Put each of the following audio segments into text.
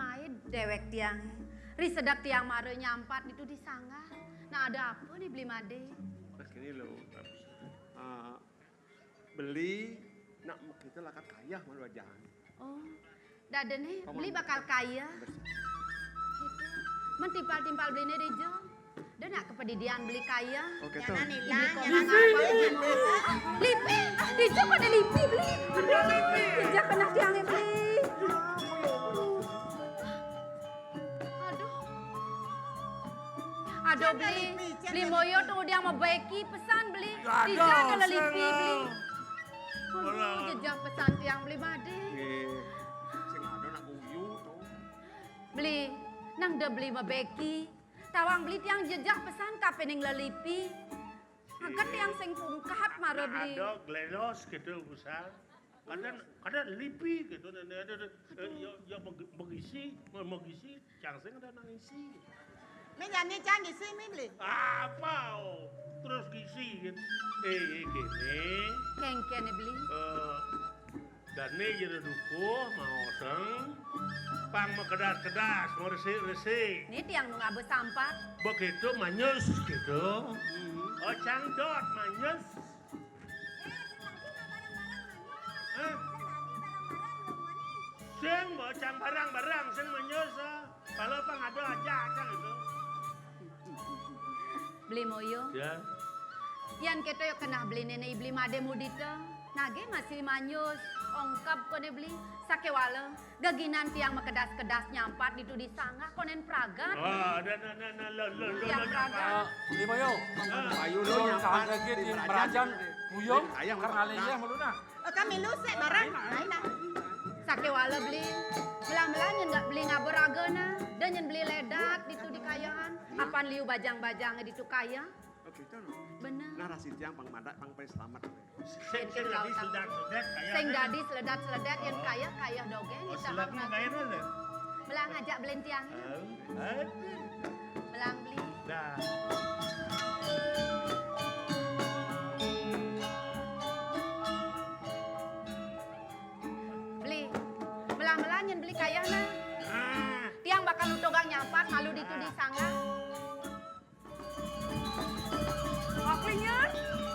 mai dewek tiang. Ri sedak tiang mare nyampat itu di sangga. Nah ada apa nih beli made? Begini loh. Beli nak kita lakat kaya malu aja. Oh, dada nih beli bakal kaya. Gitu. Mentimpal-timpal beli nih dejo. Dia nak kepedidian beli kaya. Oke Yang tuh. Nila, yang Lipi, dejo kena lipi beli. Dejo kena tiangnya beli. Aduh beli moyo tuh dia mau baiki pesan beli. Tidak kalau lipi beli. Aduh jejak pesan tiang beli made. Sing ada nak uyu tuh. Beli nang de beli mau baiki. Tawang beli tiang jejak pesan kapening lelipi. Angkat tiang sing pungkat mare beli. Ada glenos gitu besar. Kadang lipi gitu. Ya mengisi cangseng ada nangisi. Mi jadi canggih sih mi beli. Apa? Terus gisi gitu. Gini. Kengkene beli. Dane jadi duku mau seng. Pang mau kedas mau resik. Ini tiang nunggu abe sampah. Begitu manyus gitu. Oh cangdot manyus. Seng bocang barang-barang seng manyus. Kalau pang ada aja gitu. Beli moyo. Ya. Yan keto yo kena beli nenek beli made mudita. Nage masih manyus. Ongkap kone beli sakewala. Gaginan tiang makedas-kedas nyampat itu di sangga konen pragat. Oh, Yang pragat. Beli moyo. Ayo lo Lo nyampan. saan lagi di Berajan Buyong Ayang karena leyeh meluna. Kami lusek barang. Nah. Sakewala beli. Belang-belang nggak beli ngaberagana. Dan nyen beli ledat itu di kayaan. Apaan liu bajang-bajang di tu kaya. Oh gitu loh. Bener. Narasi tiang pang madak pang pe selamat. Seng lagi sudah kayak. Seng dadi seledat-seledat yang kaya dogeng. Oh, Kita selagi kayak mana? belang ngajak beli tiangnya. Belang beli. Dah. Beli. Belang-belang nyen beli kayana. Ah, Tiang bakal utogang nyampat malu ditu di sangga. Oklinya.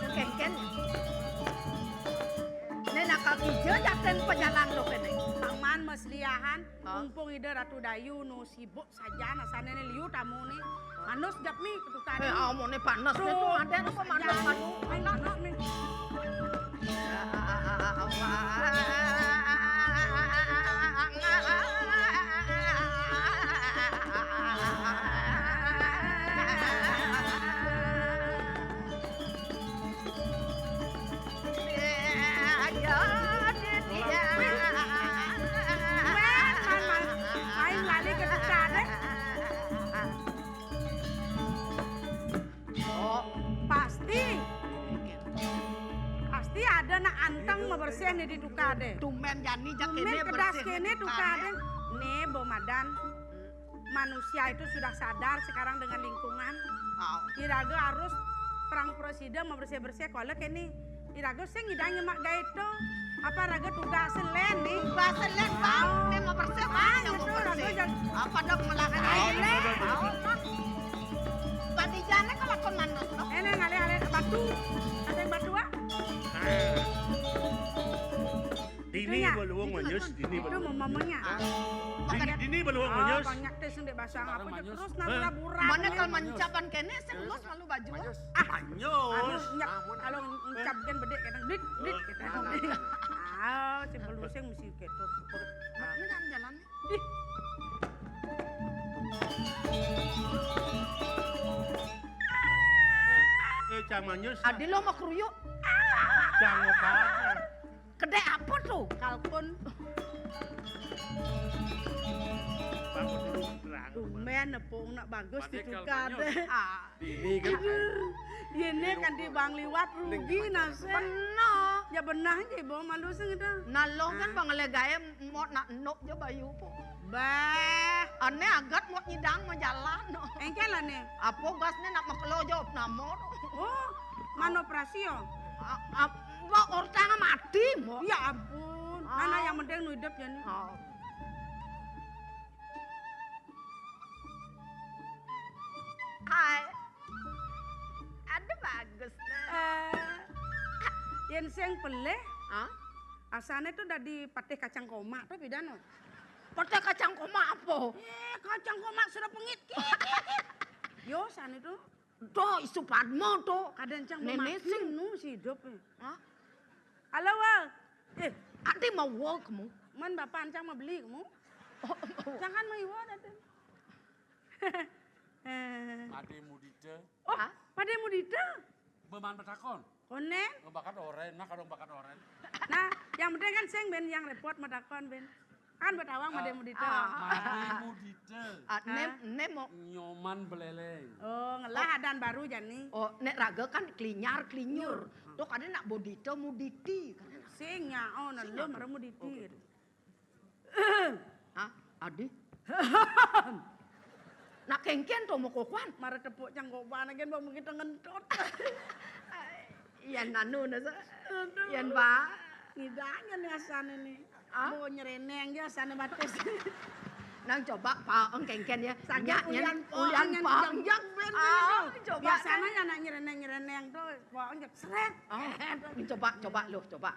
Ken-ken. Nenak kau hijau jaten penyalang lo kene. Taman mesliahan, Oh. mumpung ide Ratu Dayu nu sibuk saja nasane ne liu tamu ni. Manus japmi ketukan. Omongnya panas itu ada apa panas panas. Ay, manus mi. Main lali ketukan eh. Pasti ada nak anteng membersih nih di tukade. Tumen jani jak Tumen kene kedas bersih. kene tukade. Nih Bomadan, manusia itu sudah sadar sekarang dengan lingkungan. Iraga harus perang presiden membersih-bersih kalau kene. Iraga sing ngidang nyemak gaito. Apa raga tugas selen nih? Bahasa lek bang, memang bersih bang, yang mau itu bersih. raga jangan. Apa dok melakukan ini? Badi jane kalau kon manus no. Ini ngale-ngale batu. Ada yang batu ah? dini Itunya. beluang manyus, dini Itu beluang. mamanya. Dini beluang Oh, manyus. banyak teh sing dek basang apa Sekarang terus manyus. nang burang. Mana kalau mencapan kene senglos lalu baju. Manyus. Anu nyak kalau ngucapkeun bedek kadang blit blit kita. Ah, simpel sing mesti keto. Ini kan jalan. Cang manyus. Adi lo mau keruyuk. Cang apa? Kedai apa tuh? Kalkun Bangun dulu terang. tumen nepung nak bagus Mandi ditukar kalpanyo. deh. Ini kan. Ini kan di bang liwat rugi nase. Benar. Ya benar je bo malu sing itu. Nalong kan bang legaya mau nak nok jo bayu po. Bah, Ane agat mau nyidang mau jalan no. engkel lah nih. Apa gasnya nak makelo jawab namo. Oh, mana operasi yo? Apa orang mati mo. Ya ampun. Mana yang penting nu hidup ya nih. Genseng peleh, Hah? asane tuh dari patih kacang koma tuh pidano. Pakai kacang koma apa? Kacang koma sudah pengit. Yo sana tuh, Tuh isu padmo tuh. kadang cang Nenek memakin nu si hidup. Hah? Halo Wal, Ati mau walk kamu? man bapak ancang mau beli kamu? Jangan mau iwa datang. Ade mudite. Oh, pada mudita, Beman betakon. konen. Ngebakat oren, nah kadang bakat oren. Nah, yang penting kan seng ben yang repot madakon ben. Kan betawang made mudita. Ade mudite. Nem mau. Nyoman beleleng. Oh, ngelah adan baru jani. Oh, nek raga kan klinyar klinyur. Tuh kadang nak bodito muditi. Sing nyao na lo mara muditi. Hah? Adi? Nak kengken tuh mau kokuan. Mara tepuk cang koban agen bang kita ngentot. Yan nanu nasa. Yan ba? Ngidanya nih asane nih. Ah? Mau nyereneng dia asane batis. Nang coba paeng kengken ya. Sagak ulian ulian paeng. yang ben. Coba Biasanya ya nak nyereneng tuh paeng jak seret. Coba loh, coba.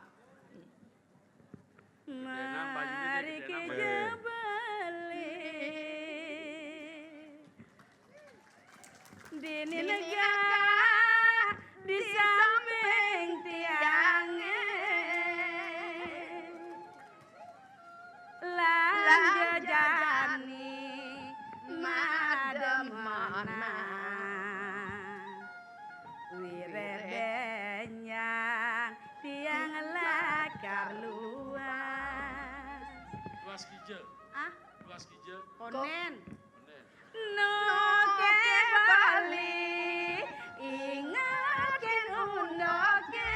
Mari kita balik di negara di samping tiangnya lanjajani mademana wiredenyang tiang lakar luas. Luas kije. Ah, Luas kije. konen. Bener. No ke Bali ingatkan unoke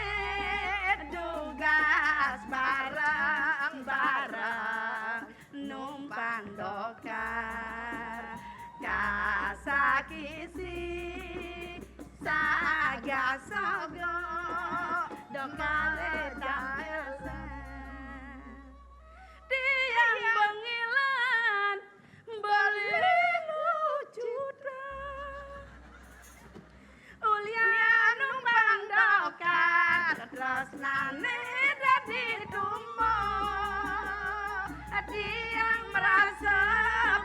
tugas barang-barang numpang dokar kasakisi saga sogo dokale dayasa tiang bengilan beli lucuda ulian numpang dokar tresnane dadi tummo tiang merasa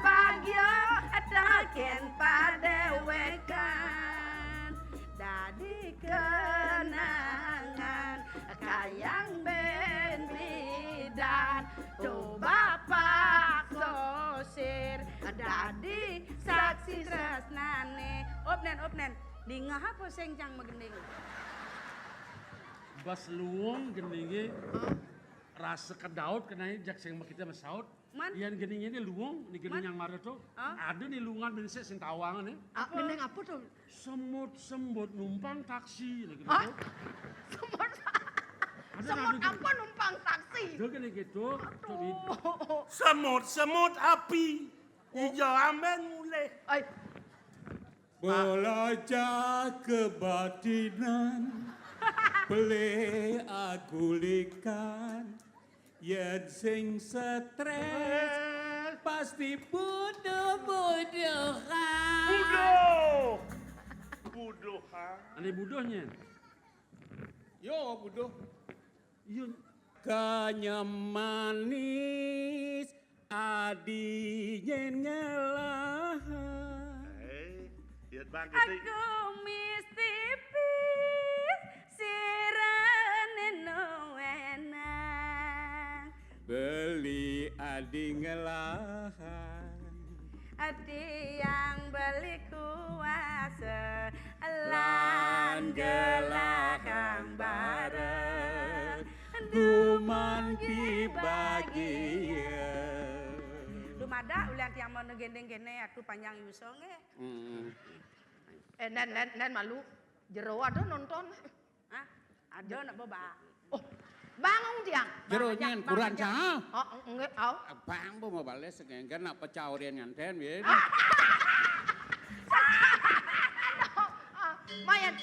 bahagia daken padewekan dadi kenangan kayang ben bidan tu bapak sosir dadi saksi tresnane opnen dingah apa sing cang megending Bas luwung geninge rasa kedaut kenanya jak sing kita masaut. Man? Ian geninge ini luwung, ni gening yang mara tuh. Ada nih luwungan bense sing tawangan nih. Gendeng apa tuh? Semut numpang taksi nih gitu. Hah? Semut apa numpang taksi? Itu gini gitu. Semut api. Hijau amben mulai. Ay, Belajar kebatinan Boleh aku likan Yen sing stres Pasti buduh-buduhan Budoh ha. Ane budohnya. Yo buduh Iya. Kanya manis Adinyen ngelahan Lihat bang gitu. aku mistipis sirene no enak Beli adi ngelahan hati yang beli kuasa Lan lan gelakang bareng Guman dibagia Lumada ulian tiang mau gendeng gene aku panjang yusonge. nen malu. Jero ada nonton. Hah? Ada nak boba. Oh, bangun tiang. Jeronya kurang cah. Oh, enggak, oh. Bang bu mau bales segengen nak pecah orian nyanten biar. Mayan.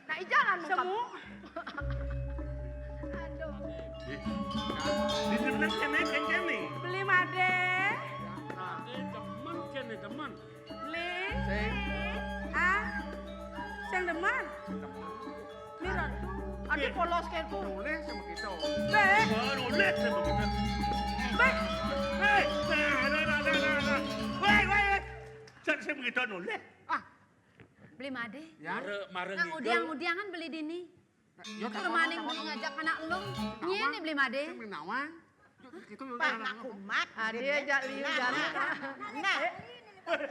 Nak jangan mengkap. Semu. Aduh. Di demen kene kencene. Beli made. Nage demen kene demen. Beli. Sing. Ah. Sing demen. Miron. Aduh polos kayak ku. Nulis sama kita. Be. Oh, nulis sama kita. Be. Hei, nah. Woi. Saya begitu nulis. Beli made. Mare Nang ngigel. udiang-udiangan beli dini. Permaning beli ngajak anak lu. Nyene beli made. Sing nawang. Itu Pak nak kumat. Dia ajak liu jalan. Nah,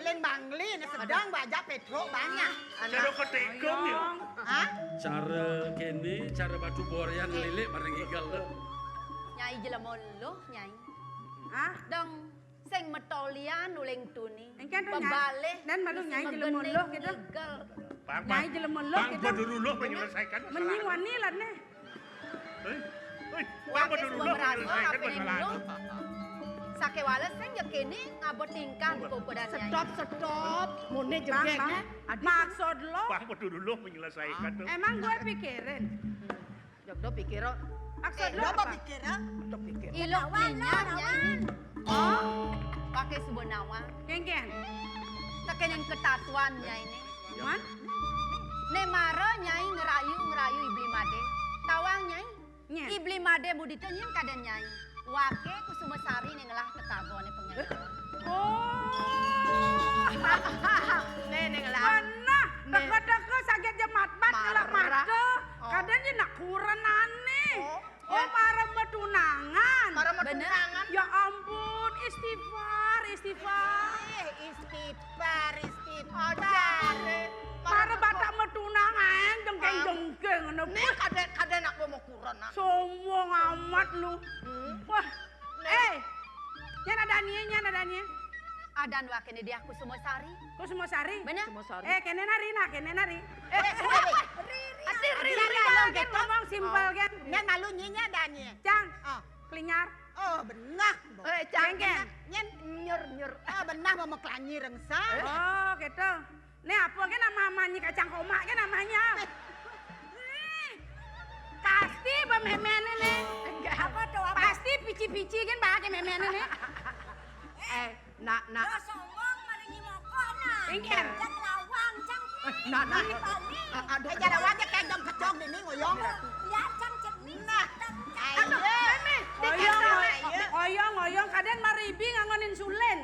Len Bangli sedang bajak Petro banyak. Cara ketikung ya. Hah? Cara kene, cara batu borean ngelilik bareng ngigel. Nyai jelemon lu, nyai. Ah. Dong sing metolian uling tuni. Engken tuh Bebalih. nyai. Dan malu nyai mesti jelemon megening lo gitu. ngigel. Nyai jelemon lo Bang gitu. Baduruluh menyelesaikan masalah. Menying wani lah nih. Bang Wakis Baduruluh beberapa menyelesaikan apa yang masalah. lu. Sake wales sing ya kene ngabot tingkah di kokodan nyai. Stop. Mone Bang, jebreknya. bang. Maksud lo, Bang Baduruluh menyelesaikan tuh. emang gue pikirin. Jogdo pikir. Maksud lo Lo apa? apa pikir? ah? Jogdo pikir. Ilok minyak nyai. Oh, Pakai sebuah nawa. kengken. Tekening ketatuan nyai ini. Man? Ne mara nyai ngerayu ibli made. Tawang nyai. Nye. Ibli made mudita nyin kadan nyai. Wake kusuma sari ning ngelah ketagone pengayawan. Oh. Neneng lah. Mana? Deke-deke sakit jemat bat ngelak Marah. mata. Kadang dia nak kurang aneh. Oh. Oh, para metunangan. Para Bener? metunangan. Ya ampun, istighfar. Istighfar. Para batak metunangan jengkeng-jengkeng. Nih kade nak gua mau kurang nak. Sombong amat lu. Wah, nyana dania. Adan wake ne dia kusuma sari. Kau semua sari? Bener? Kene nari. Riri Kan ngomong simpel kan. Nyen malu nyinya danye. Cang, Oh. kelinyar. Oh benar. Cengken. Nyen nyur. Oh benar mau meklanyi rengsa. Oh, gitu. Nih apa kan namanya kacang koma kan namanya. Pasti bememene nih. Apa tuh apa? Pasti pici-pici kan pakai memene nih. Nak. sombong maringi mokona. Ingker. Cang lawang, cang. Nak. Aduh, jara wajah kayak dong kecong di nih ngoyong. Ya, cang cermin. Nah, aduh, Oyong, kadang maribi ngangonin sulen.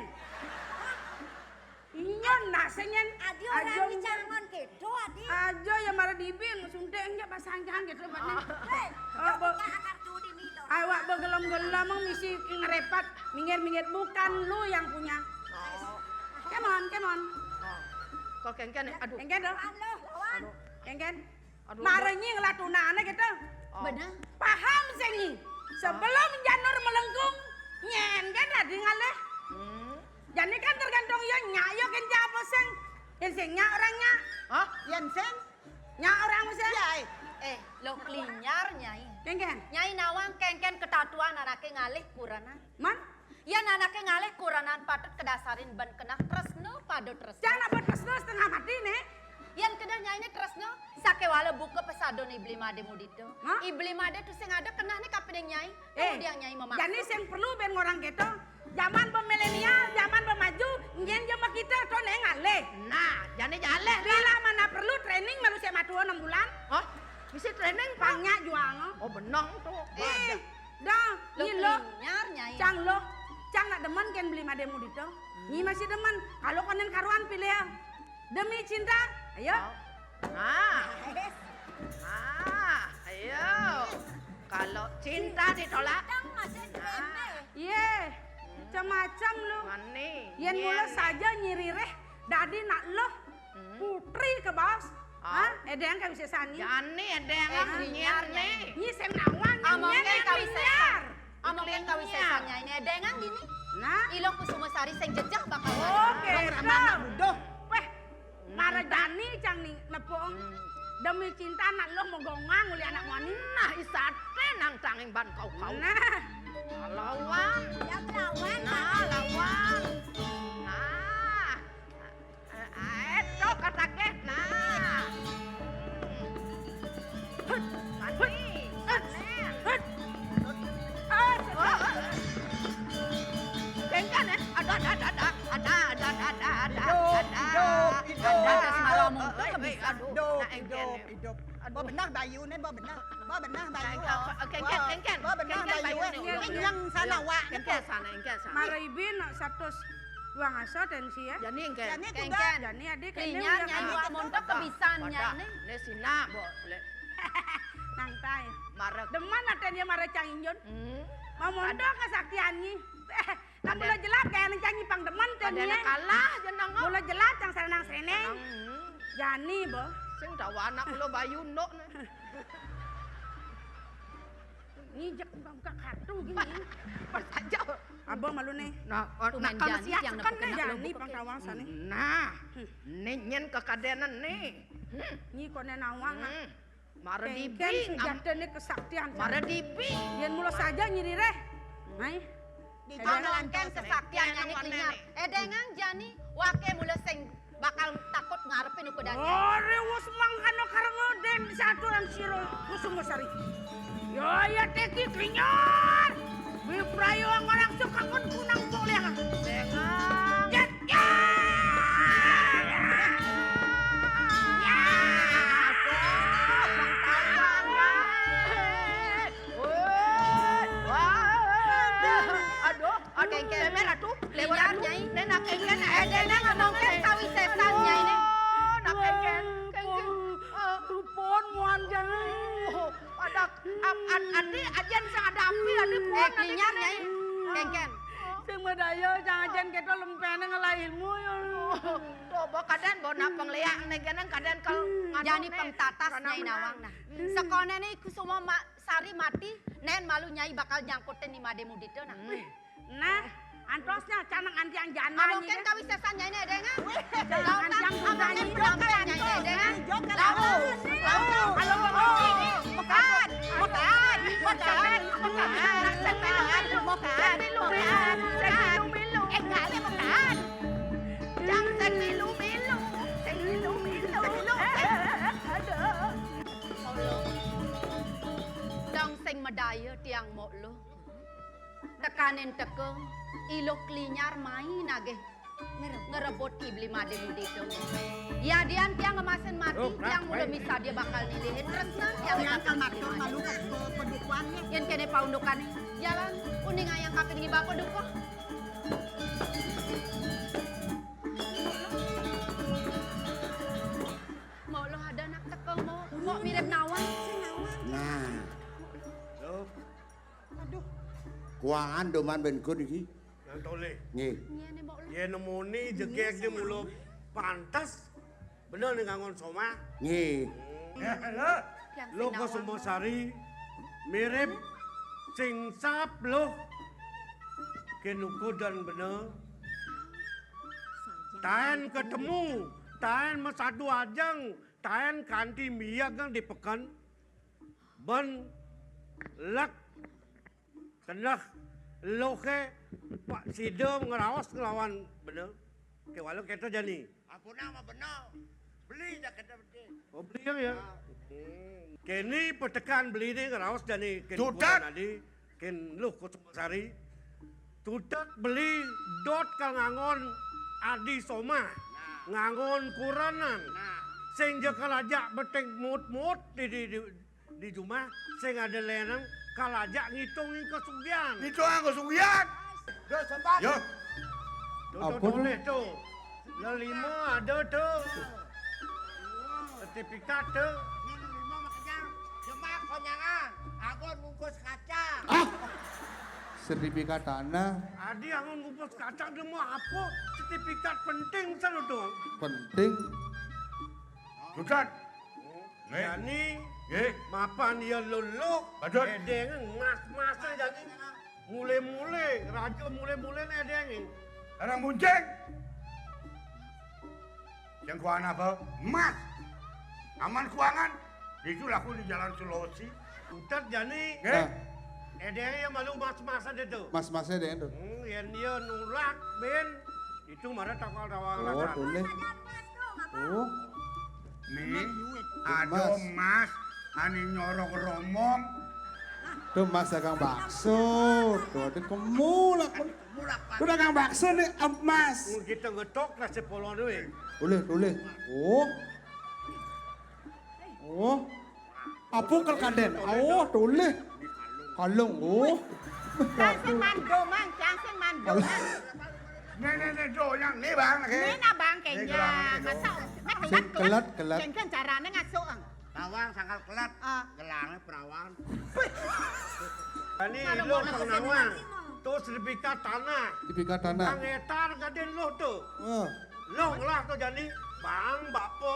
Iya, nasenyen. Adi orang bicarngon kedo, adi. Aja ya marah dibing, sundengnya pasangkan gitu batnya. Akar tuh di nih dong. Awak begelom-gelom misi ngerepat, minggir-minggir bukan lu yang punya. Come on. Kau kengken. Aduh. Engken dong. Halo, lawan. Engken. Aduh. Marahnya ngelatunane gitu. Bener? Paham sengi. Sebelum janur melengkung, nyen kan ada ngaleh. Jadi kan tergantung ya nyayo kan apa seng. Yang seng nyak orangnya. Hah? Yan seng? Nyak orang seng. Ya, Lo klinyar nyai. Engken. Nyai nawang kengken ketatuan anake ngalih kuranan. Man, Ya anake ngalih kuranan patut kedasarin ban kena tresno pada tresno. jangan apa tresno setengah mati nih. Yang kena nyai ini tresno sake wala buka pesadon ibli made mudito. Hah? Ibli made tuh sing ada kena nih kapining nyai. Kemudian nyai memaksud. jadi yang perlu ben orang gitu. Zaman milenial, zaman maju, nyen jama kita tuh ngaleh. Nah, jane jale. Bila mana perlu training manusia matua 6 bulan. Hah? Misi training Pak. Banyak juang. Oh benang tuh. Dah, Lo ini lo. klinyar nyai. Cang nak demen kan beli mademu dito. Nyi masih demen. Kalau konen karuan pilih ya. Demi cinta, ayo. Ayo. Kalau cinta ditolak. Iya, macam-macam lo. Mani. Yen mula saja nyirireh, dadi nak lo putri ke bos. Hah? Edeng kan bisa sani. Jani ada yang nyiar nih. Nyi sem nawang, Amongnya nyen kawisesan. Amongnya kawisesan nyai ini edengan gini. Nah, Ilo kusuma sari sing jejah bakal oke. ramana budoh. Weh, maradani cang nih nepong. Demi cinta anak lo mau gongang uli anak wani. Nah, isate nang tanging ban kau. Nah, Lawan. Ya lawan. Nah, lawan. Nah. Itu kata nah. aduh. Hidup, Nak engken. hidup. Bo benar bayu nih, bo benar. Bo benar bayu. Engken. Bo benar bayu. Yang sana wa. Engken sana. Maribin satu dua ngaso tensi ya. Jadi engken. Jadi kuda. Engken. Jadi adik Klinyar nyanyi wa montok kebisan nyanyi. Ne sina bo le nang tay. marek. Deman aten dia mare canginjon. Mau mondok kesaktiannya. Nah Ada- mulai jelas kayak nang pang deman ten Ada dia. kalah jenang ngau. Mulai jelas yang senang seneng. Jani bo. Sing dawa anak lo bayu ndok ne. Ngijek buka kartu gini. Pas aja. Abang malu nih. Nah, Tu nak main kalau Jani siap yang kan nak ne. kena Jani pang kawasan nih. Nah, ni nyen kekadenan nih. Nyi kone nawang. Mare Kan dibi, sejata nih kesaktian. mare dibi. Yang mulai saja nyiri reh. Hai. Di Engken kesaktian nyanyi klinyar. Dengang Jani wake mula sing bakal takut ngarepin uku dani. Oh, rewus mangkano karengo den satu yang siro kusung sari. Yo ya teki klinyar. Bi prayo ang orang suka kun kunang boleh. Dengang. Jet ya. Engken. Merah tuh, lewat Klinyar tuh. nyai. Nenak engken. Dengang ngomongkan tawi sesan nyai nih. Nak engken. Pon muan jangan. Ada adi ajen sang ada api adi puan Klinyar nyai. Engken. Sing medaya jangan jen kita lempene ngelahirmu ya. Tuh, bawa kaden bawa nak pengliak negenan kaden kal Jani pengtatas nyai nawang nah. Sekone nih kusuma sari mati. Nen malu nyai bakal nyangkutin di made mudito nah. Nah, antosnya canang antiang jana Mungkin tawi sesan nyai nih dengang. Jangan Lautan jangan amangin belakang nyai nih dengang. Lalu. Kalau ngomong bukan. Dang sing medaya tiang mok lo. Tekanin teke ilok klinyar main nage. Ngerebut ibli made mudito. Ya dian tiang ngemasin mati tiang muda misa dia bakal nilihin resna tiang Yang bakal makro malu ke pedukuannya. Yan kene paundukan jalan uning ayang kapit ngi bako duko. Mau lo ada anak teko mau mirip nawang. Nah, Loh, kuangan doman ben kun iki. yang toleh. Nggih. Iya nih mau lo. Ye nemoni jegek dia mulu pantas. Bener nih ngangon soma. Nggih. Yang Lo ke Sumbosari mirip sing sap lo. Kenuku dan bener. Tahan ketemu, tahan masadu ajang, tahan kanti miyagang di pekan. Ben lak kenah lo ke Pak Sido ngerawas ngelawan bener. Ke walau kita jani. Ampuna mah bener. Beli jaket beli. Oh beli ya. Kini petekan beli ni ngerawas jani. Tutak. Nadi ken lu ke Sumbosari. Tutak beli dot kal ngangon Adi Soma. Ngangon kuranan. Sing kalajak beteng mut-mut di rumah. Sing ada lenang kalajak ngitungin kesugian. Itu aku sugian. Yo sempat. Yo. Tuh boleh tuh. Lelima ada tuh. Sertifikat tuh. Jemak konyangan. Agon bungkus kaca. Sertifikat tanah Adi angon ngumpul kacang dia mau apa? Sertifikat penting sana dong. penting. Tukat. Yani, mapan dia luluk. Badut. Edeng mas-masa jadi. Mulai-mulai, raja mulai-mulai edeng. Orang bunceng. Yang kuangan apa? Emas. Aman kuangan. Itu laku di Jalan Sulawesi. Tukat jadi, edeng yang malu mas-masa dia tuh. Mas-masnya deh itu. Yang dia nulak, Ben. Itu marah takal-tawang Oh, raja. boleh. Oh, Nih, ada mas, ani nyorok romong. tuh mas dagang bakso. Tuh, ada kemulak. Tuh dagang bakso nih, emas. Kita ngetok lah sepuluh duit. Boleh, boleh. Oh, Oh. Apa kalkaden? Oh, toleh. Kalung. Oh. Chàng sen mando mang, chàng sen mando mang. Nih, do yang nih bang. Ini na bang kayaknya. Masa, mek Sing kelat. Ceng kan caranya ngasuh ang. Tawang sangkal kelat. Gelangnya perawan. Ini lo Kang Nawang. Tuh serpika tanah. Dipika tanah. Kang etar gaden lo tuh. Oh. Lo lah tuh jadi bang bapo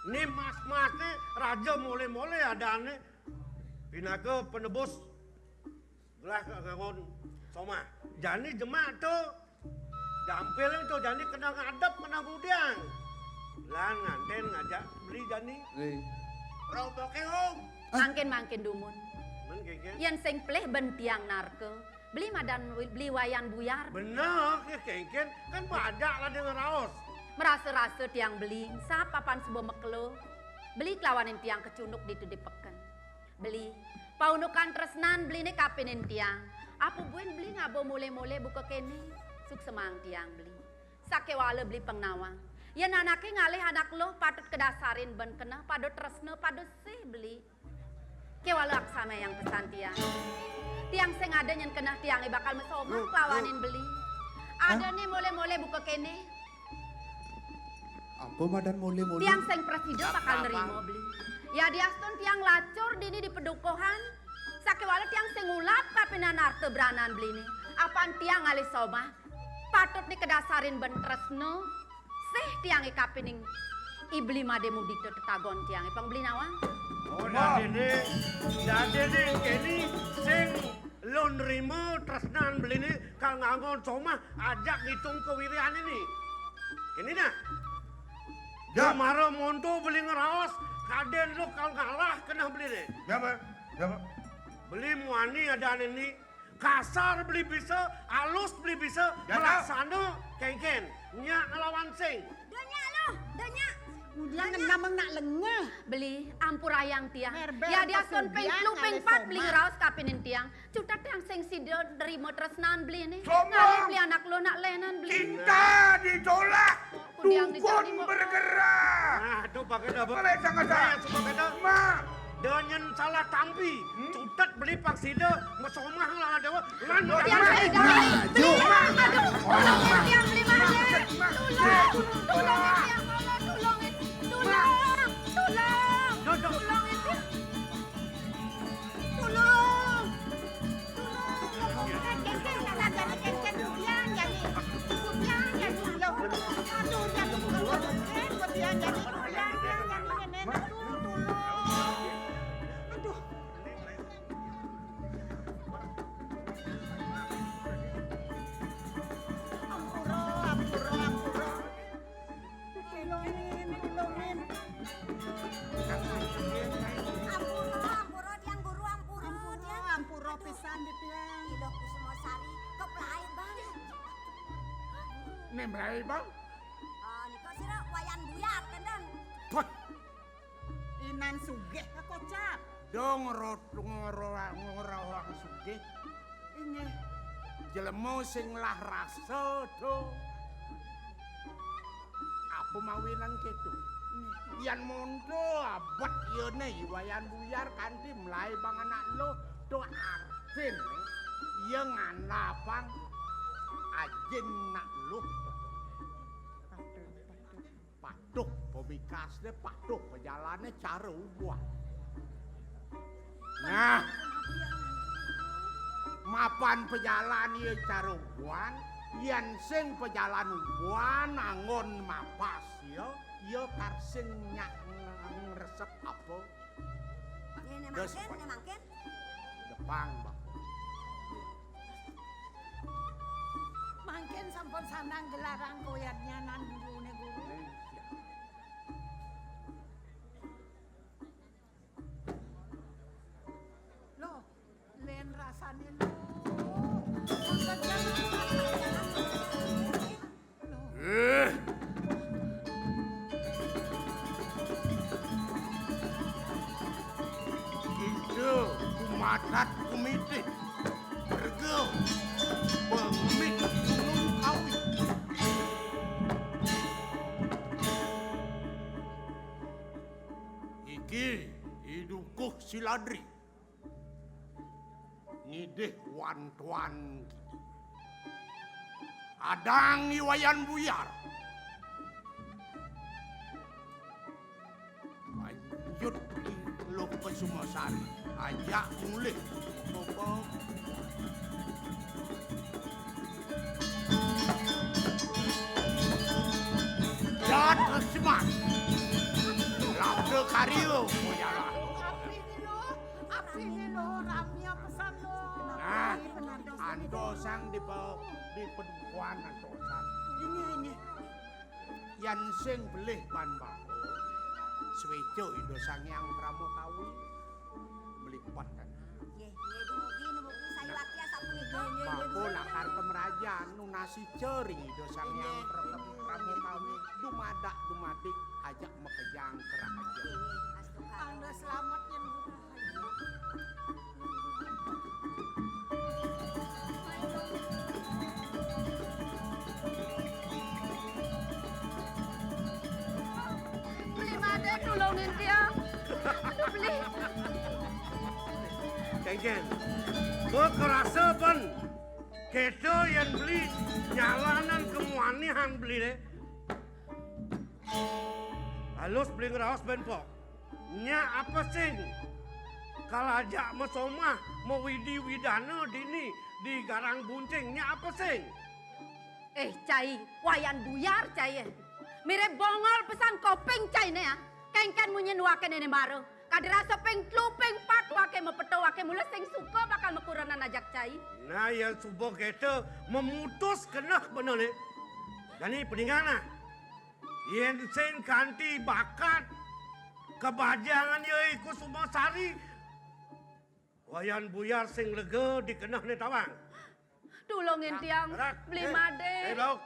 Ini mas-masnya raja mole-mole ada ane. Pinaga penebus. Gelah ke ngangon soma. Jadi jemaat tuh. Jampil tuh jadi kena ngadep kena gudiang. Lah nganten ngajak beli jani. Roboke om. Mangkin dumun. Men keke. Yen sing pleh bentiang narke. Beli madan beli wayan buyar. Bener ya keke kan banyak lah dengan raos. Merasa-rasa tiang beli, sap papan sebuah mekelo. Beli kelawanin tiang kecunuk di peken. Beli, paunukan tresnan beli ne kapinin tiang. Apa buen beli ngabo mule-mule buka kene. Suk semang tiang beli. Sake wale beli pengnawang. Ya anake ngalih anak lo patut kedasarin ben kena pada tresne pada sih beli. Kewala aksama yang pesan tiang. Tiang sing ada nyen kena tiang bakal mesoma kelawanin beli. Ada nih mule-mule buka kene. Apa madan mole-mole? Tiang seng presiden bakal nerimo beli. Ya diaston tiang lacur dini di pedukuhan. Sakewala tiang seng ulap kapinan arte beranan beli nih. Apaan tiang alis soma? Patut nih kedasarin ben tresno. Seh tiang kapining ibli made mudito tetagon tiang ipang beli nawang. Oh dade kini sing lo nerimo tresnan beli nih kal ngangon soma ajak ngitung kewirian ini. Ini dah. Ya maro monto beli ngeraos, kaden lo kalau ngalah kena beli deh. Siapa? Beli muani ada ini, kasar beli bisa, halus beli bisa, melaksana kengken, nyak ngelawan sing. Danya. Kemudian namang nak lengah. Beli ampur ayang tiang. Merber, Ya dia son peng pasugian, lu peng ale pat soma. beli ngeraos kapinin tiang. Cuta tiang sing sido nerimo tresnan beli nih. Soma. Ngali beli anak lo nak lenan beli. Cinta ditolak. Kudiang Dukun diterima. bergerak. Nah, itu pakai dah. Boleh sangat Saya suka kata. Ma. Dengan salah tampi, cutat beli paksida, mesomah lah ada. Lan Tiang beli dah. Maju. Aduh, tolong ya tiang beli mana? Tolong ya tiang Allah, tolong ya. Tolong ya tiang. Tolong. Ampuro pisan di tiang. Ilo Kusumasari keplai bang. Nih berai bang. Niko sira wayan buyar tenden. Inan sugih kocap. Dong ngorowang sugih. Ini Jelemu sing lah rasa do. Apa mawinan ketu? Yan mondo abot yone wayan buyar kanthi mlai bang anak lo do artin. Ye nganapang ajin nak lo. Patuh pemikasnya patuh pejalannya cara ubah. Nah, mapan pejalan ye cara ubuan, yen sing pejalan ubuan angon mapas ye karsing nyak ngresep apa? Ini mangken. Depang, Bang. mangkin sampun sanang gelarang koyatnya nan gurune guru. Loh, len rasane lo. Itu kumatat kumitit. Bergeu. Pemit gunung kawi. Ladri. Ngidih wan-tuan gitu. Adang Iwayan Buyar. Lanjut lo ke Sumasari. Ajak mulai. Dan Resman. Labda Kario. Api ini lo, Ramya pesan lo. Nah, Antosang di pedukuhan Antosang. Ini. Yan sing belih ban bako. Swejo Indo Sangyang Pramukawi. Melipat kan. Bako lakar kemerajan nunasi cering Indo Sangyang Pramukawi. Dumadak dumadik ajak mekejang kerak aja. Anda selamat yang Beli made tulungin dia. Aduh beli. Kengken, gue kerasa pan, kita yang beli nyalanan kemuanihan beli deh. Halus beli ngerawas benpok. Nya apa sing? Kalau ajak mesomah, mau widi widana dini di garang buncing, nya apa sing? Cai, wayan buyar cai. Mirip bongol pesan kopeng cai ne ya. Kengken munyen wake nene baru. Kaderasa peng tlu peng pat wake mepeto wake mula sing suka bakal mekuranan ajak cai. Nah yang subuh kita memutus kena benar ni. Jadi peninggalan. Yang sen kanti bakat kebajangan dia ikut Sumasari. Wayan buyar sing lega dikenah ni tawang. Tulungin tiang, beli made. Lauk.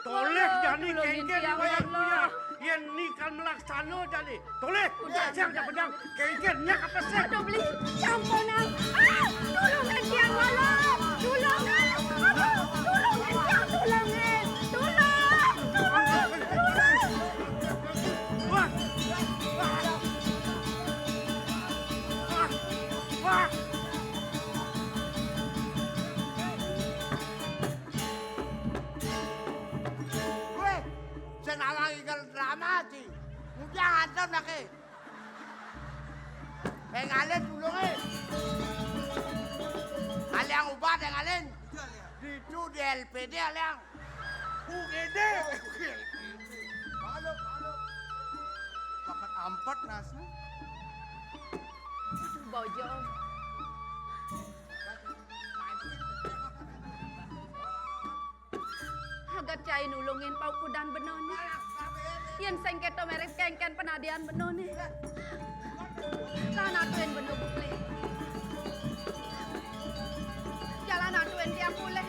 Toleh jadi tulungin kengken tiang, wayan Allah. buyar. Yang ni kan melaksana jadi. Toleh. Udah, Siang dah pedang. Kengken nyak apa sih? Aduh beli, campur nang. Tulungin tiang wala. Tulungin. Aduh, tulungin tiang, tulungin. Tulung. Wah. Wah. Gue, senalang ikan drama sih. Mungkin ada nak ke. Pengalin dulu ke. Aliang ubah pengalin. Itu di LPD aliang. UGD. Halo. Pakat ampat nasnya. Bojo. Agak cai nulungin pau kudan benone. Yen sing keto meres kengken penadian benone. Lan atuin beno bukli. Jalan atuin tiang puleh.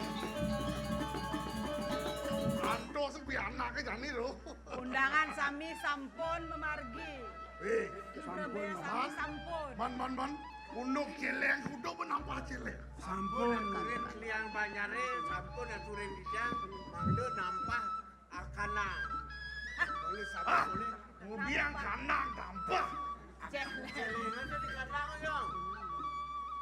Anto sepi anaknya jani loh. Undangan sami sampun memargi. Sampun, Sami sampun. Man. Kuno celeng, kudo menampak celeng. Sampun. Karin liang banyare, sampun dan turing dijang. Mangdo nampah akana. Boleh sabar boleh. Kemudian kanan gampang. Celengan jadi kandang yang.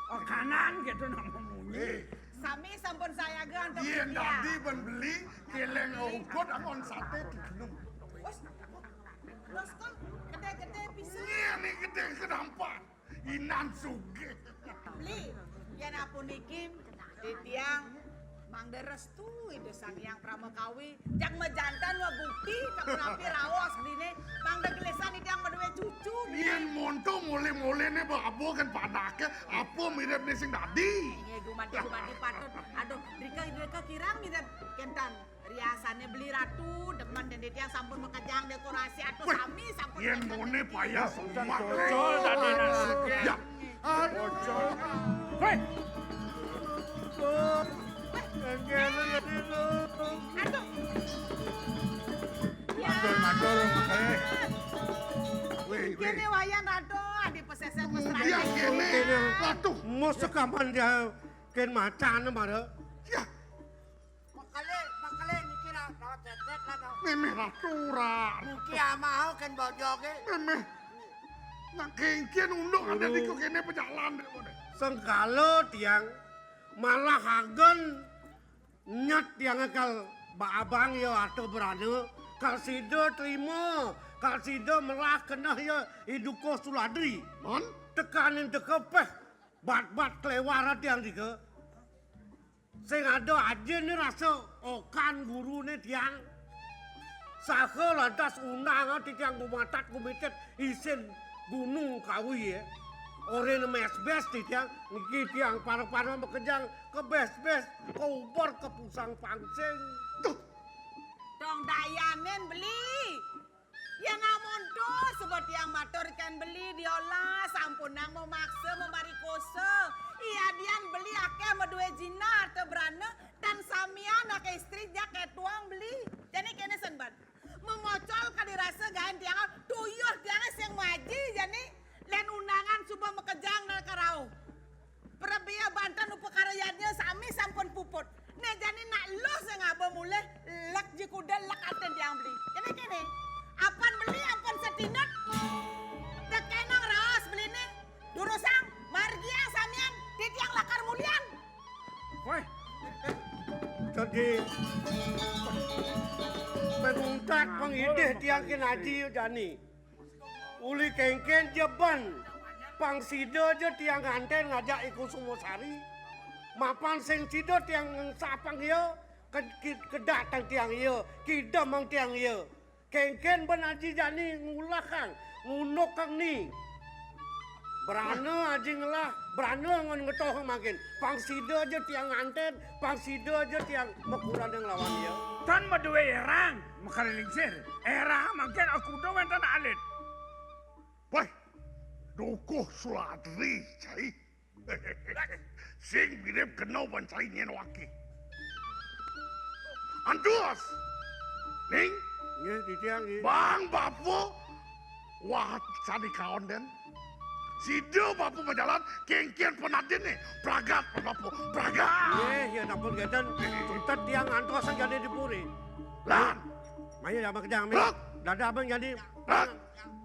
Oh kanan gitu nama munyi. Sami sampun saya gantung Iya tadi beli celeng ukut amon sate digelum. Terus kan gede-gede pisau. Iya nih gede kenapa? Inan suge. Beli, yen apun iki di tiang mangda restu Indo Sangyang Pramukawi jak mejantan wa bukti kapunapi raos dine mangda gelesan iki yang meduwe cucu Yen monto mule-mule nih babo kan padake apa mirip nih sing tadi. gumadi patut aduh drika kirang mirip kentan riasannya beli ratu demen dan di tiang sampun mekejang dekorasi atuh sami sampun Yen mone payah semua. Bocol tadi nasuke. Ya. Bocol. Hei, Kengken jadi lu. aduh Madol makanya. Weh. kene wayan ratu adi pesesen Dia mesra kene. Latuh. Musuh kapan dia ken macan mara. Ya. Makale niki ra tetet lah. Memeh raturan. Muki amao kan bojoge. Memeh. Nang kengkian unduk ada di kene pejalan deh. Sengkalo tiang malah hagen nyet tiang kal abang ya atau berada kal sida terima kal sida melah kena ya iduko suladri. Mon? Tekanin tekepeh bat-bat kelewara tiang tiga. Sing ada aja nih rasa okan guru nih tiang. Saka lantas unang ti tiang gumatat gumitet isin gunung kawi ya. Orang mes-bes ti tiang niki tiang para-para bekejang ke bes-bes ke ubor ke pusang pangsing. Tuh. Dong dayanen beli. Ya namun tuh sebut yang matur kan beli diolah sampun nang memaksa membari kose. Iya dian beli akeh medue jina atau berana dan samian ake istri jak tuang beli. Jadi kene senban. Memocol ka dirasa gaen tiang tuyuh tiang sing maji jadi len undangan subuh mekejang nal karau. Perebia bantan upekarayannya sami sampun puput. Nah jadi nak lo sing aba mulai lek jikuda lek aten tiang beli. Jadi kene apan beli apan setinat. Dak kenang raos beli nih. Durusang margia samian titiang lakar mulian. Woi. Jadi penuntak pengideh tiang kinaji jani. Uli kengken jeban. Pang sida je tiang nganten ngajak ikut Sumosari. Mapan sing sida tiang sapang ya kedatang tiang ya. Kidam mang tiang ya. Kengken ben aji jani ngulah kang. Ngunuk kang ni. Berana aji ngelah. Berana ngon ngetoh makin. Pang sida je tiang nganten. Pang sida je tiang mekuran yang lawan ya. Tan madue erang makalingsir. Erang makin aku doan tan alit. Wah, dukuh suladri cai. Sing mirip kenau bancai nyen waki. Anduas. Ning, Nge di tiang ya. bang bapu. Wah, sadi kaon den. Sido bapu berjalan kengkian penatin nih. Pragat bapu, pragat. Ya dapur gadan. Tuntat tiang antos yang jadi dipuri. Lan, Maya abang kejang mi. Lok. Dada abang jadi. lan,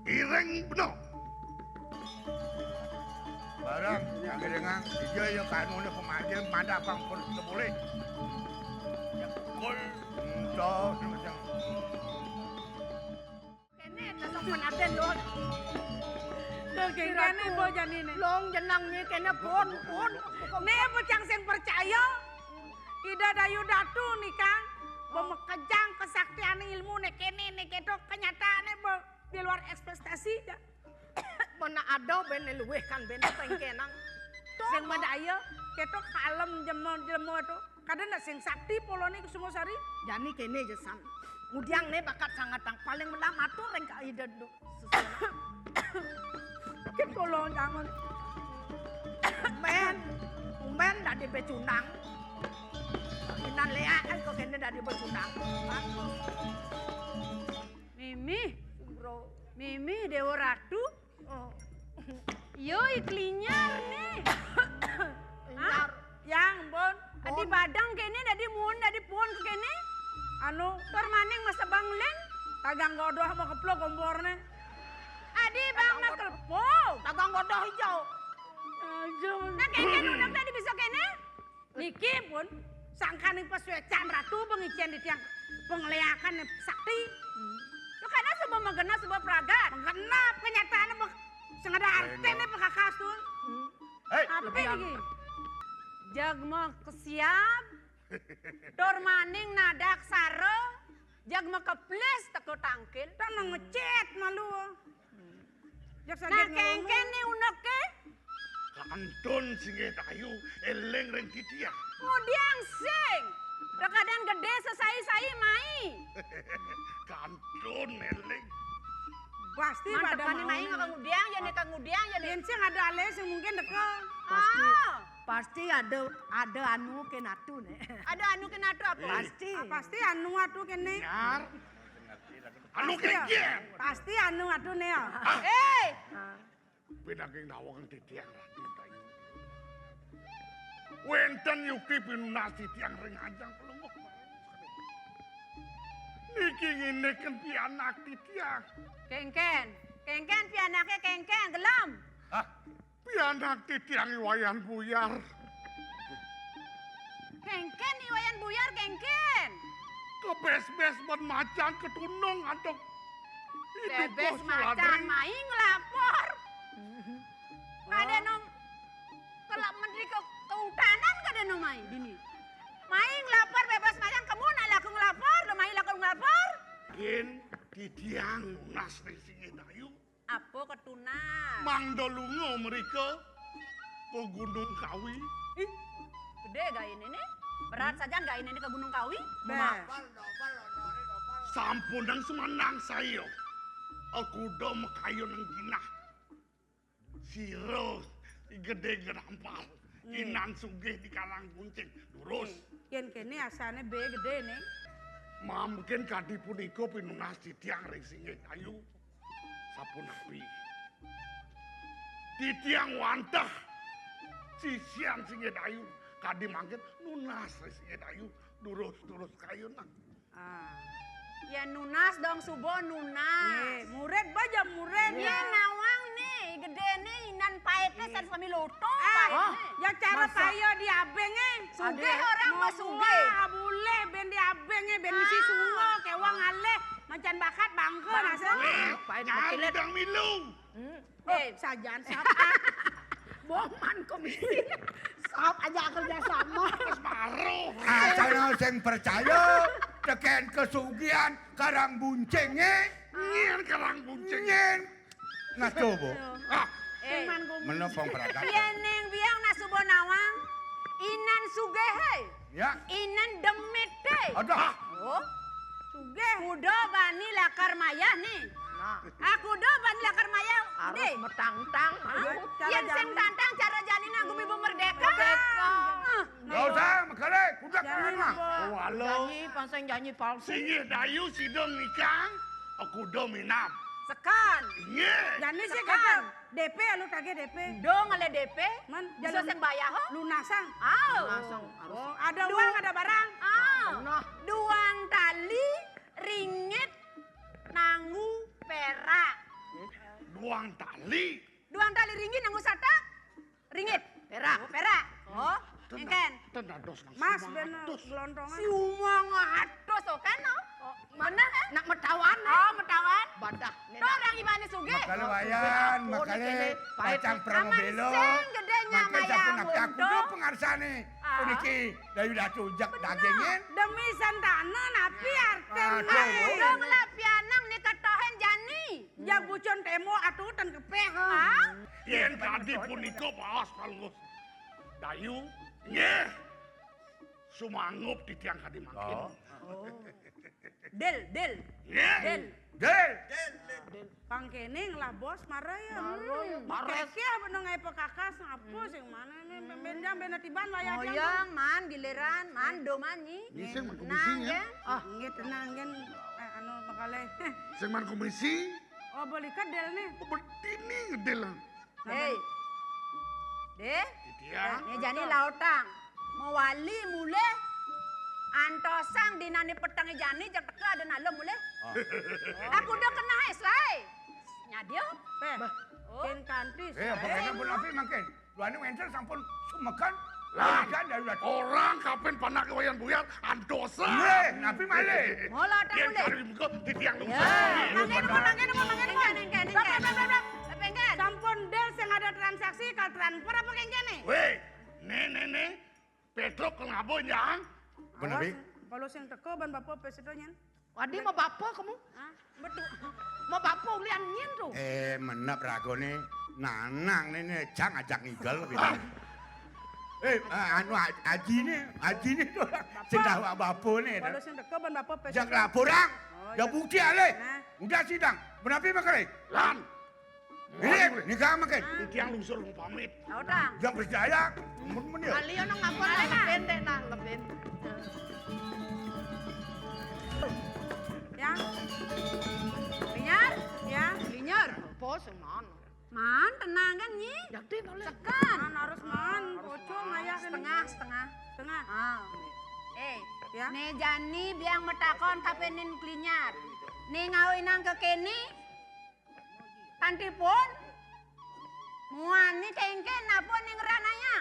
ireng bener. Barang yang gedengang dia yang kanunnya pemajen mana bang pun boleh. Ya kul entah macam. Kene tasok penaden lo. Tuh kengkene bo jani nih. Long jenangnya kene pon. Nih bocang sing percaya. Ida dayu datu nih Kang. Memekejang kesaktian ilmu nih kene nih ketok kenyataannya di luar ekspektasi ya. Mana ada ben luweh kan ben pengkenang. Sing madaya ketok kalem jemo tuh. Kadang nak sing sakti polone ke Sumosari. Jani kene jesan. Mudiang ne bakat sangatang paling melah matur reng ka ida do. Ket kolong jangan. Men dak becunang. Inan lea kan kok kene dak becunang. Mimi Dewa Ratu. Yo iklinyar nih. Nyar. Yang bon. Adi badang kene, adi muon, adi puon ke kene. Anu Permaning masa banglen. tagang godoh mau keplok kompornya. Adi bang na kelpo. Tagang godoh hijau. Nah kene udah tadi bisa kene. Niki pun sangkani pesuecan ratu pengician di tiang pengeleakan sakti. Lu karena sebuah mengenal sebuah peragat. Mengenap kenyataannya sengada artinya pekakasun. Hei, Apa lagi? Jagma kesiap. Dormaning nadak sare. Jagma keples teko tangkil. Tanang ngecet malu. Jak Nah sakit kengken nih unek ke. Kantun singe dayu eleng reng kitia. Mudiang sing. Kadang gede sesai-sai mai. Kantun eleng. Pasti Mantep pada kan mai kang udiang jadi kang udiang jadi. Yang ada ales yang mungkin dekat. Pasti ada anu kenatu ne. Ada anu kena tu apa? Pasti. Pasti anu atu kene. Nyar. Anu Pasti ya. kengkian. Pasti anu atu ne ya. Eh, Beda geng dawangan titiang rati dayu. Wenten yukti pinunasi tiang reng ajang pelunguh. Niki ngineken pianak titiang. kengken. Kengken pianake kengken gelem. Hah? Pianak titiang wayan buyar. Kengken iwayan buyar kengken. Kebes-bes ben macan ketunung antuk. Bebes macan maing lapor. Kada nom kelak menteri kehutanan kada nom main dini. Maing lapor bebas macan kamu nak laku ngelapor, main laku ngelapor. Kin titiang nas singe dayu. Apa ketunas? Mang dolungo mereka ke Gunung Kawi. Ih, gede gain ini. Berat saja gain ini ke Gunung Kawi. Sampun nang semanang saya. Aku udah mekayo nang ginah. Siro gede gerampal. Inan sugih di kalang kuncing. Lurus. Yen kene asane be gede nih. Mungkin kadi punika pinunas titiang ring singe ayu. Sapun api. Titiang wantah. Sisian singe ayu. Kadi mangkin nunas ring singe ayu. Durus kayu nang. Ya nunas dong subo nunas. Murid baja murid. Ya nawang nih, gede nih inan paetnya san sami loto. Ya cara payo di abenge. Sugih orang mah sugih. Abule ben di abenge ben isi sungo kewang aleh macan bakat bangkeun asa. Nyari dang milung. Sajaan sapat. Boman komisi. Sop aja kerja sama. Wes maruh. Asana sing percaya teken kesugihan karang buncenge. Ngien karang bunceng. Ngien. Nah coba. Menopong peradaban. Pianeng biang nasubo nawang. Inan sugehe. Ya. Inan demite. Ada. Oh. Sugeh. Kudo bani lakar mayah nih. Aku do bani lakar mayah. Harus metang-tang. Yang sing tantang cara janina gumi bu merdeka. Gak usah, makanya kuda kemana? Oh, halo. Janji, pasang janji palsu. Singgih dayu sidong nikang. Aku do minam. Sekan. Iya. Jani sih kata DP lu kage DP. Do ngale DP. Man, Bisa sing bayah ho. Lunasang. Oh. Ada uang, ada barang. Duang tali, ringgit, nangu, perak. Duang tali. Duang tali ringgit nangu satak. Ringgit, perak. Perak. Oh, engken. Tenados nang Mas ben gelondongan. Si umang atos oh kan no? Bener kan? Nak metawan. Oh, metawan. Badah. Do orang ibane suge. Makanya wayan, makanya pacang promobelo. Sing gedenya Makanya sapun mayang aku aku do pengarsane. Uniki dayu dah tujak dagingin. Demi santana napi arten. Do ngelapianang ni ketohen jani. Ya bucon temo atutan kepeh. Yen tadi punika paas palus. Dayu. Nggih. Sumangup di tiang kadi makin. Del. Nggih. Del. Pangkening lah bos marah ya. Mares. Keke apa nang ngai pekakas apa sing mana nih bendam benda tiban wayah Moyang man giliran man do manyi. Ini sing man Nang komisi ya. ya. Nggih tenang kan anu makale. Sing man komisi. Oh boleh kedel nih. Betini ngedel. Hei. Deh. Tiang. Nih jani lautang. Mewali mule. Antosang dinani petang jani jak teka ada nalo mule. Aku udah kena selai. Nyadio. Ken kantis. Pokoknya pun api makin. Luani wencer sampun sumekan. Lah, kan dari orang kapan panak wayan buyar andosa. Nih, napi male. Mola tak Yen mule. kari muka di tiang lu. Engken. Sampun del sing ada transaksi kal transfer apa kengkene? Weh, ne. Petro kelabo nyang. Bener bi? Kalau sing teko ban bapak pesedonya. Wadi mau bapak kamu? Betul. Mau bapak ulian nyin tuh. Menep ragone nanang nih jang ajak ngigel bilang. Anu aji nih tuh sing dah bapo nih. Kalau sing teko ban bapak pesedonya. Jak laporan. Ya bukti ale. Udah sidang. Benapi makare? Lan. Ini nikah makan. Di tiang lungsur pamit. Lautang. Yang percaya. Mun dia. Kalian nang ngapa lebih deh nah lebih. Ya. Linyar. Ya. Linyar. Bos mana? Man tenang kan nyi. Jadi boleh. Sekan. Harus man. Pocong ayah Setengah. Tengah. Ya. Ne jani biang metakon kapenin klinyar. Ne ngawinang ke kene. Kantipun muani kengken apa ning rananya?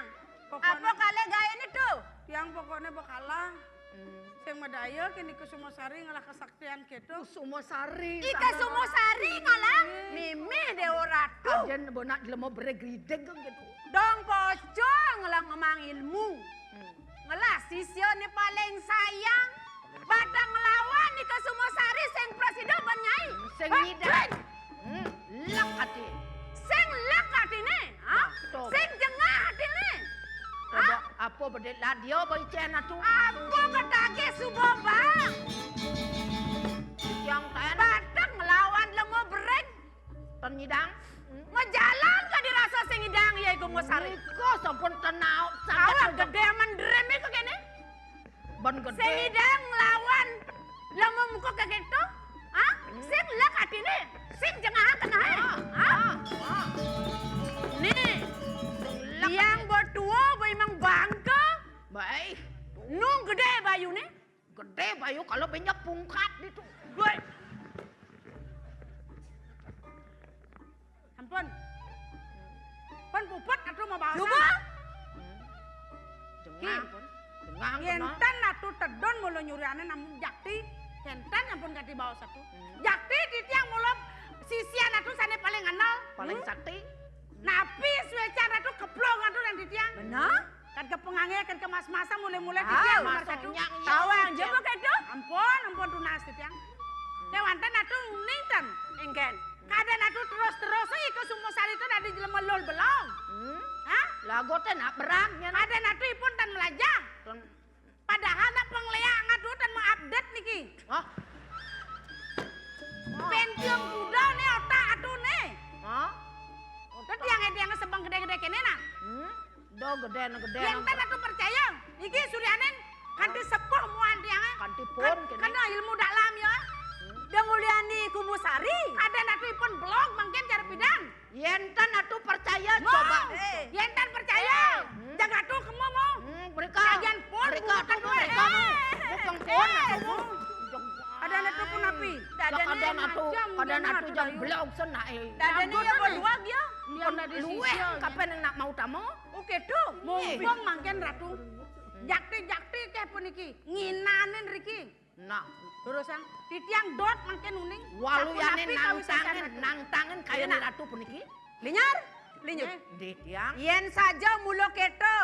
Apa kale gawe ini tuh? Yang pokoknya bakalah. Sing medaya kini Kusumasari ngalah kesaktian gitu. Kusumasari. Ika Sumasari ngalah mimi Dewa Ratu. Ajen bonak jelema beregrideg gitu. Dong poco ngalah ngemang ilmu. Ngalah sisyo ni paling sayang. Batang ngelawan Ika Sumasari sing presiden benyai. Sing nyidang. Lak hati. Sing lak hatine, ha? Sing jengah hatine. Coba apa bedek ladio boy cena tu? Apa ketake subobang? Yang ten Batang ngelawan lemo bereng. ten nyidang. Ngejalan ka dirasa sing ngidang ya iku Mosari. Iko sampun tenau Awak gede mendrem iku kene. Ban gede. Sing ngidang ngelawan lemo muka kayak gitu. Ha? Sing lak hatine. Sing jengah kena. Ha? Nih. Yang berdua memang bangga. Baik. Nung gede bayu nih. Gede bayu kalau banyak pungkat itu. Gue. Ampun. Pun puput atuh mau bawa. Coba. Dengang pun. Dengang kena. Yentan atuh tedon mulu nyuriane namun jakti. Yentan ampun ganti bawa satu. Jakti di tiang mulu sisian atuh sana paling anal. Paling sakti. Napi suecan atuh keplong atuh dan di tiang. Benar? Kan ke pengange kan ke mas-masa mulai-mulai di tiang nomor satu. Tawang coba kayak itu. Ampun tunas di tiang. Dewanten atuh ningten. Engken. Kadang atuh terus-terus iku Sumasari itu dari jelema lol belong. Hah? Lagu teh nak berangnya. Kadang atuh ipun tan melajah. Padahal nak pengleang atuh tan mengupdate niki. Hah? Pentium kuda nih otak atuh nih. Hah? Terus tiang sebang gede-gede kene nah. Do gede na gede. Yang tan atuh percaya. Iki suryanen kanthi sepuh muan tiang. Kanthi pun kene. Kana ilmu dalam ya. Denguliani Kumusari. Kadang atuh ipun blog mangken cara bidang. Yentan atuh percaya coba. Yentan percaya. Jaga atuh kemo mau. Mereka. Kajian pun Mereka bukan atuh gue. mereka mau. Bukan pun atuh. Ada atuh pun api. Kadang atuh jam blog sana. Dadane ya berdua dia. Luwe kapan yang nak mau tamu? Oke tuh, mumpung mangken ratu. Jakti-jakti keh puniki nginanin riki. Nah, Terusan di tiang dot mangken uning. waluyane nang tangan kaya na ratu puniki. Linyar, linyut. Di tiang. Yen saja mulo keto.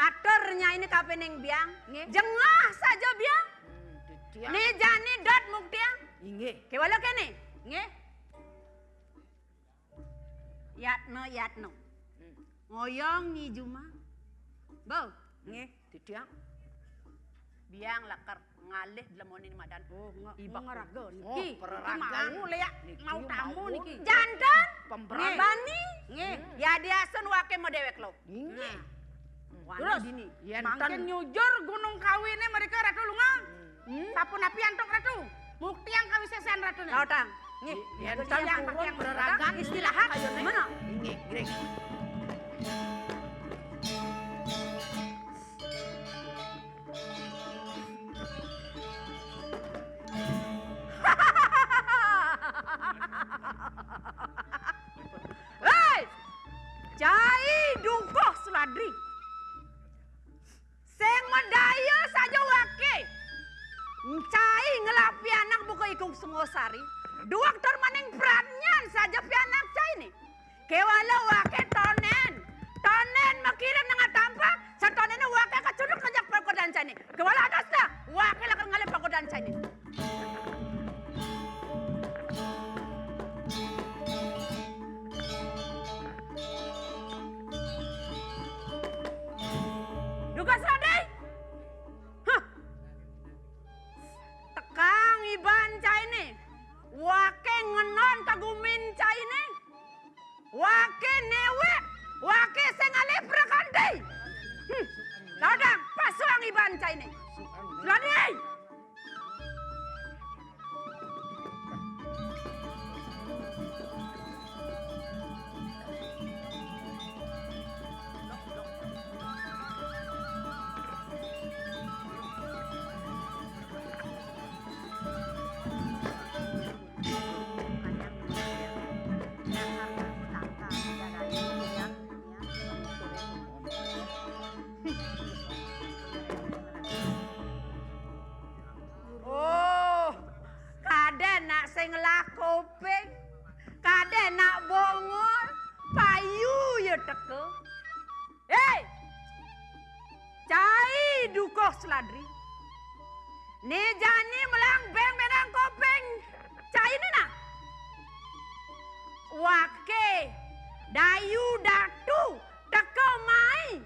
Aturnya ini kapeneng biang. Jengah saja biang. Di tiang. Nih jani dot muktiang. Inge. Kewala kene. Nge. Yatno. Ngoyong ni Juma. Bau. Nge. Di tiang. Biang lakar ngalih lemonin madan. Oh, ibak ngaraga Oh, niki. pereragan. Mau leak mau tamu niki. Jantan. Pemberani. Bani. Nge. Ya diasun wake mau dewek lo. Inge. Terus Dini. mangken nyujur gunung kawine mereka ratu lunga. Sapun api antuk ratu. Bukti yang kawi sesan ratu nih. Kau tang. Nge. Yentan yang purun yang pereragan. Istirahat. Mana? Inge, grek. Hei! Cai dungkoh Suladri. Seng medaya saja wake. Cai ngelapi anak buka ikung Sungosari. Dokter maning peranyan saja pi anak cai ni. Kewala wake tonen. Tonen makirim nang tampak. Satonene wake kacuduk kajak pagodan cai ni. Kewala atas dah. Wake lakan ngalih pagodan cai ni. Duga sadai. Hah. Tekang iban cai ni. Wake ngenon kagumin cai ni. Wake newe. Wake sengali prakandai. Ladang pasuang iban cai ni. Sadai. dukuh seladri. Ni jani melang beng benang kopeng cai ni nah. Wake dayu datu teka mai.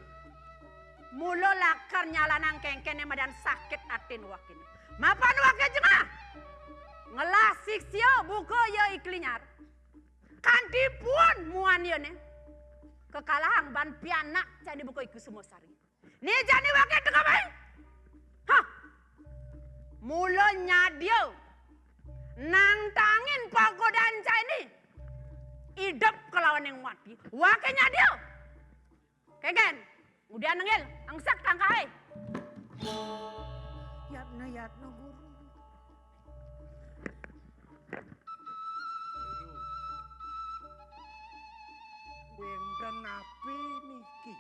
Mulo lakar nyalanang kengkene madan sakit atin wakin. Mapan wake jengah. Ngelah siksio buko yo iklinyar. Kanti pun muan yo ne. Kekalahan ban pianak jadi buko iku semua sari. Ni jani wake teka mai. Hah. Mulo nyadio. Nang tangin pagodan cai ni. Idep kelawan yang mati. Wake nyadio. Kegen. Udah nengel, angsak tangkai. Yatna guru. Wenten api niki.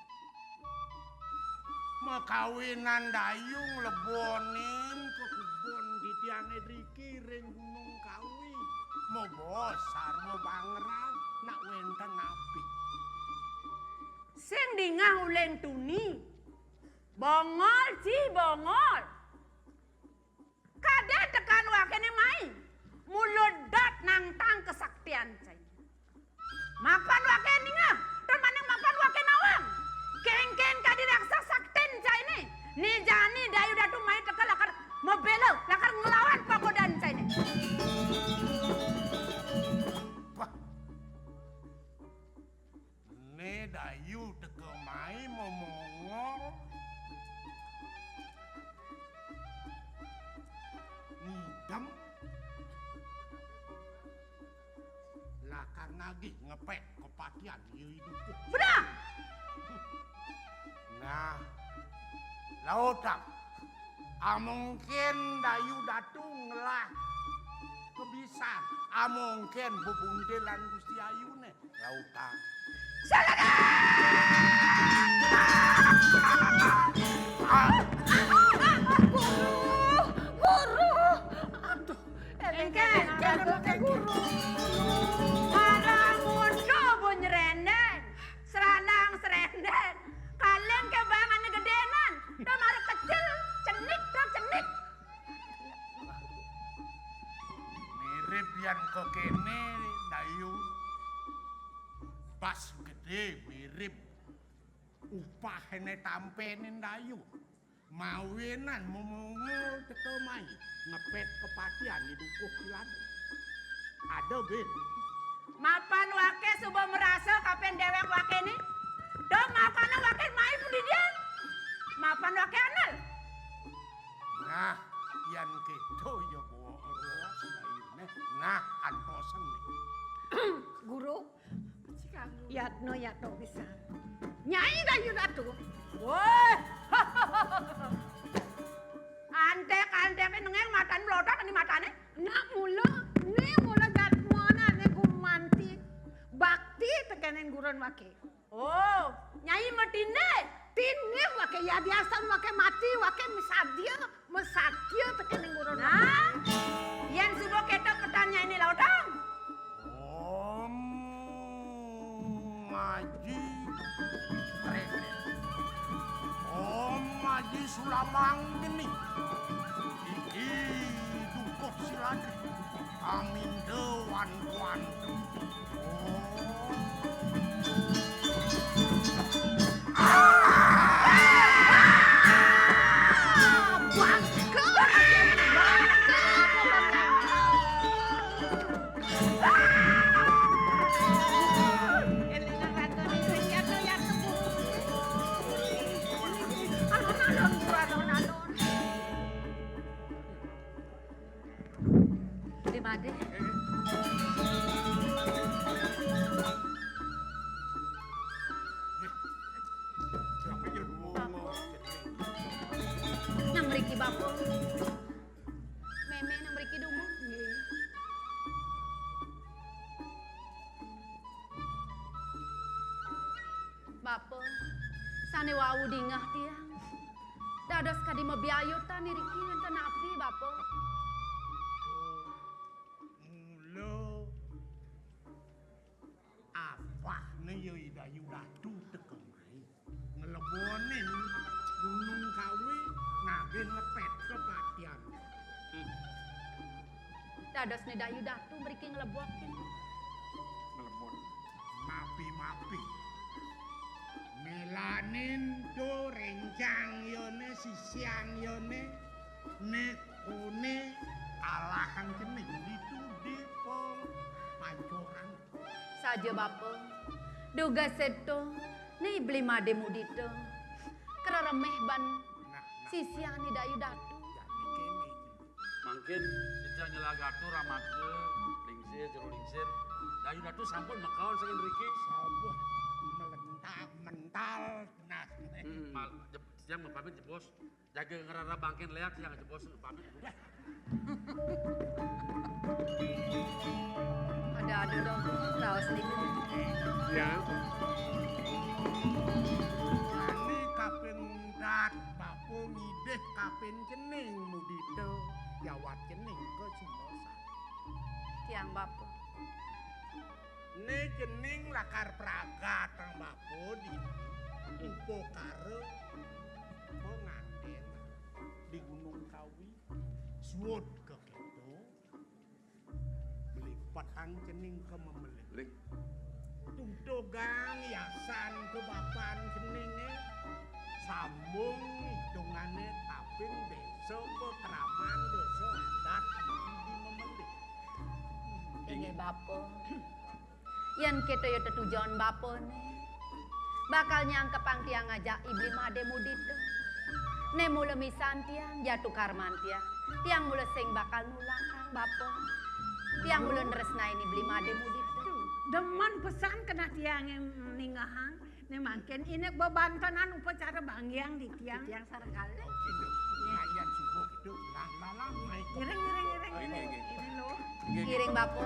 Mekawinan dayung lebonin ke kebon di tiange driki ring Gunung Kawi. Mau bosar, mau bangeran, nak wenten api. Sing dingah uleng tuni. Bongol ci bongol. Kade tekan wakene mai. Mulodot nang tang kesaktian cai. Mapan wakene ngah. Termaneng mapan wakene awang. Keng-keng kadi raksa sakten cai ni. Ni jani dayu datu mai tekan lakar mebelo. Lakar ngelawan pagodan cai ni. Ne dayu teke mai momongol. Nidam. Lakar nagih ngepek kepatian ieu hidup. Sudah. Nah, lautak. Mungkin dayu datu ngelah kebisan. Mungkin bebundelan Gusti Ayune lautak. Guru. Aduh, engke guru. Arang mundo bunyerenden. Seranang serenden. Kalian kebangan gedenan. Dah maru kecil, cenik dah cenik. Mirip yang kekene dayu. Pas gede mirip upahene tampenin dayu. Mawinan momongol teko mai ngepet kepatian di dukuh kilan. Ada bin. Mapan wake subuh merasa kapan dewek wake ni? Do mapan wake mai pendidian. Mapan wake anal. Nah, yang gitu ya bawa ruas dayune. Nah, antosen nih. Guru, yatno bisa. Nyai dayu datu. Woi. Antek nengeng matan melotot ni matane. Nak mula jatmona ne gumanti bakti tekenen gurun wake. Oh, nyai matinde. Tine wake ya biasa wake mati wake misadia mesatio tekenen gurun. Nah, yang subuh kita petanya ini lautang. Maji Rene. Maji Sulamang geni. Iki dukuh siladri. Amin dewan kuantum. Nang mriki bapo. Meme nang mriki dumu. Bapo, sane wau dingah tiang. Dados kadi mebiayutan niriki wonten api bapo. Mulo apa ne yo dayu datu teko mai ngelebonin Gunung Kawi. Nah, dados ni Dayu Datu mriki nglebokin. Ngelebon. Mapi. Melanin do rencang yone sisian yone nekune alahan cening itu dipong pancoran. Saja bapa. Duga seto ni beli made mudito. Keremeh ban sisian ni Dayu Datu. Mungkin kita nyelagatu ramatke lingsir jero lingsir. Dayu Datu sampun makaon saking mriki. Sampun mental nah. Mal siang pamit bos. Jaga ngerara bangken leak siang bos pamit. Ada dong raos niku. Ya. Ani kapin dat bapo ngideh kapin cening mudito jawat cening ke Sumosa. Tiang bapa. Ne cening lakar praga tang bapo di upo kare pengantin di Gunung Kawi suwud ke keto melipat hang cening ke memelih tutogang yasan ke bapan ceningnya sambung hitungane taping desa ke keraman desa adat di memelih. Ini bapa. Yan kita yo tetujuan bapa ni. Bakal nyangkepang tiang ngajak ibli made mudit. Ne mula misan tiang jatuh karman tiang. Tiang mula sing bakal nulakang bapa. Tiang mula nresnain ibli made mudit. Demen pesan kena tiang yang ningahan. Ne makin ini bebantanan upacara bangyang di tiang sarengkali. Gitu. Layan subuh itu lah naik. Giring. Ini loh. Giring bapa.